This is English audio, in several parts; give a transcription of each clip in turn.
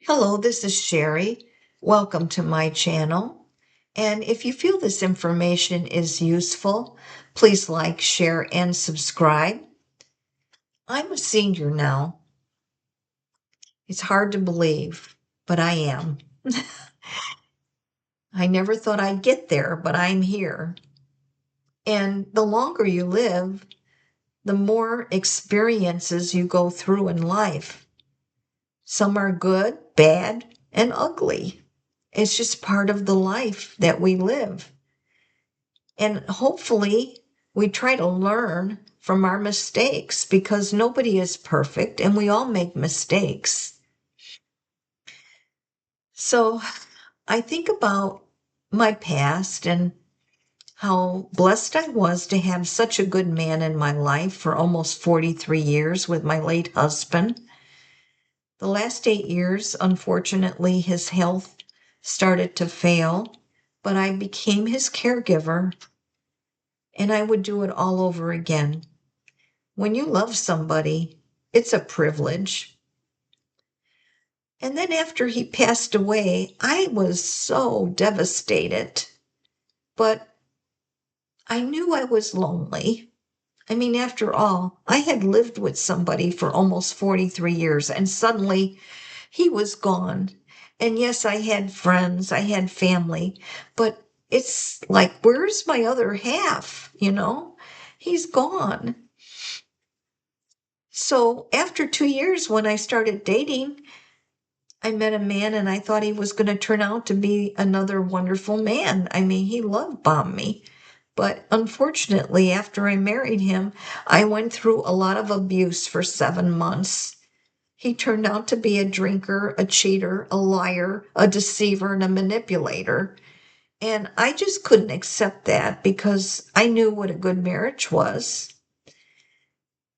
Hello, this is Sherry. Welcome to my channel. And if you feel this information is useful, please like, share, and subscribe. I'm a senior now. It's hard to believe, but I am. I never thought I'd get there, but I'm here. And the longer you live, the more experiences you go through in life. Some are good, bad, and ugly. It's just part of the life that we live. And hopefully, we try to learn from our mistakes because nobody is perfect and we all make mistakes. So I think about my past and how blessed I was to have such a good man in my life for almost 43 years with my late husband. The last 8 years, unfortunately, his health started to fail, but I became his caregiver and I would do it all over again. When you love somebody, it's a privilege. And then after he passed away, I was so devastated, but I knew I was lonely. I mean, after all, I had lived with somebody for almost 43 years and suddenly he was gone. And yes, I had friends, I had family, but it's like, where's my other half? He's gone. So after 2 years, when I started dating, I met a man and I thought he was going to turn out to be another wonderful man. I mean, he love bombed me. But unfortunately, after I married him, I went through a lot of abuse for 7 months. He turned out to be a drinker, a cheater, a liar, a deceiver, and a manipulator. And I just couldn't accept that because I knew what a good marriage was.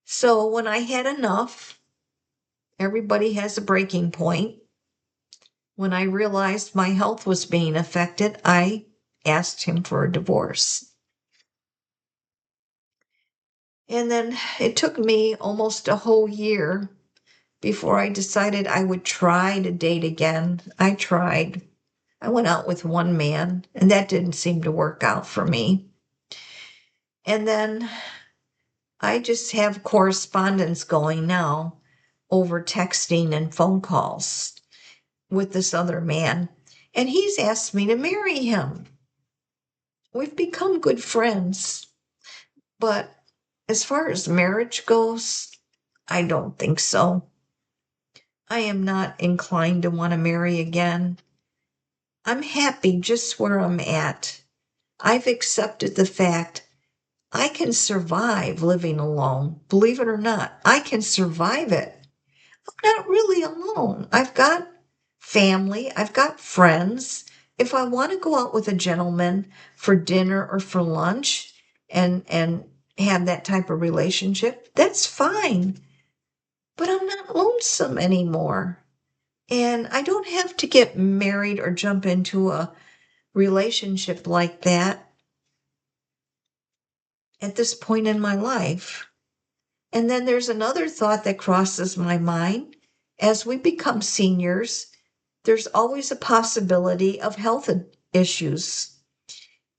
So when I had enough, everybody has a breaking point. When I realized my health was being affected, I asked him for a divorce. And then it took me almost a whole year before I decided I would try to date again. I tried. I went out with one man, and that didn't seem to work out for me. And then I just have correspondence going now over texting and phone calls with this other man. And he's asked me to marry him. We've become good friends, but as far as marriage goes, I don't think so. I am not inclined to want to marry again. I'm happy just where I'm at. I've accepted the fact I can survive living alone. Believe it or not, I can survive it. I'm not really alone. I've got family, I've got friends. If I want to go out with a gentleman for dinner or for lunch and have that type of relationship, that's fine. But I'm not lonesome anymore. And I don't have to get married or jump into a relationship like that at this point in my life. And then there's another thought that crosses my mind. As we become seniors, there's always a possibility of health issues.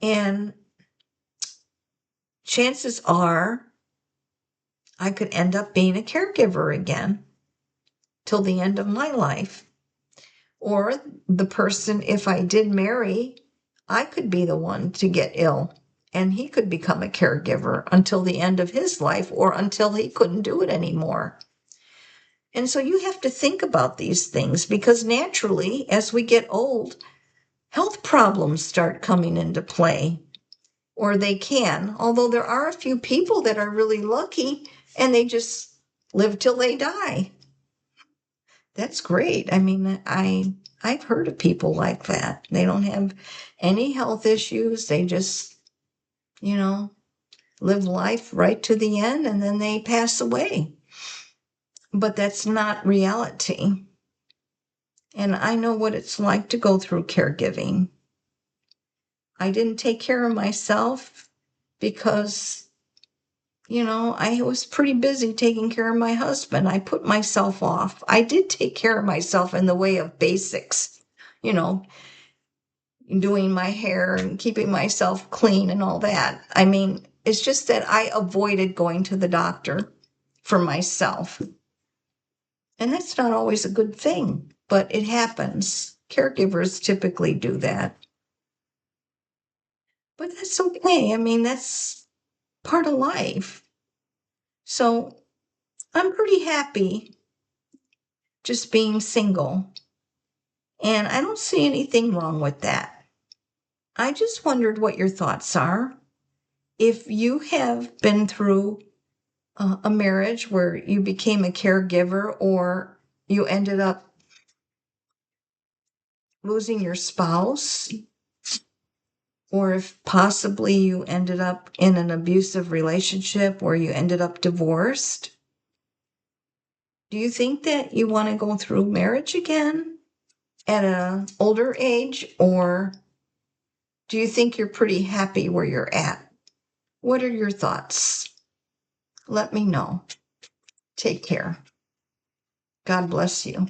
And chances are I could end up being a caregiver again till the end of my life. Or the person, if I did marry, I could be the one to get ill and he could become a caregiver until the end of his life or until he couldn't do it anymore. And so you have to think about these things because naturally, as we get old, health problems start coming into play, or they can, although there are a few people that are really lucky and they just live till they die. That's great. I mean, I've heard of people like that. They don't have any health issues. They just, you know, live life right to the end and then they pass away. But that's not reality. And I know what it's like to go through caregiving. I didn't take care of myself because, I was pretty busy taking care of my husband. I put myself off. I did take care of myself in the way of basics, you know, doing my hair and keeping myself clean and all that. I mean, it's just that I avoided going to the doctor for myself. And that's not always a good thing, but it happens. Caregivers typically do that. But that's okay. I mean, that's part of life. So I'm pretty happy just being single. And I don't see anything wrong with that. I just wondered what your thoughts are. If you have been through a marriage where you became a caregiver or you ended up losing your spouse, or if possibly you ended up in an abusive relationship where you ended up divorced, do you think that you want to go through marriage again at an older age, or do you think you're pretty happy where you're at? What are your thoughts? Let me know. Take care. God bless you.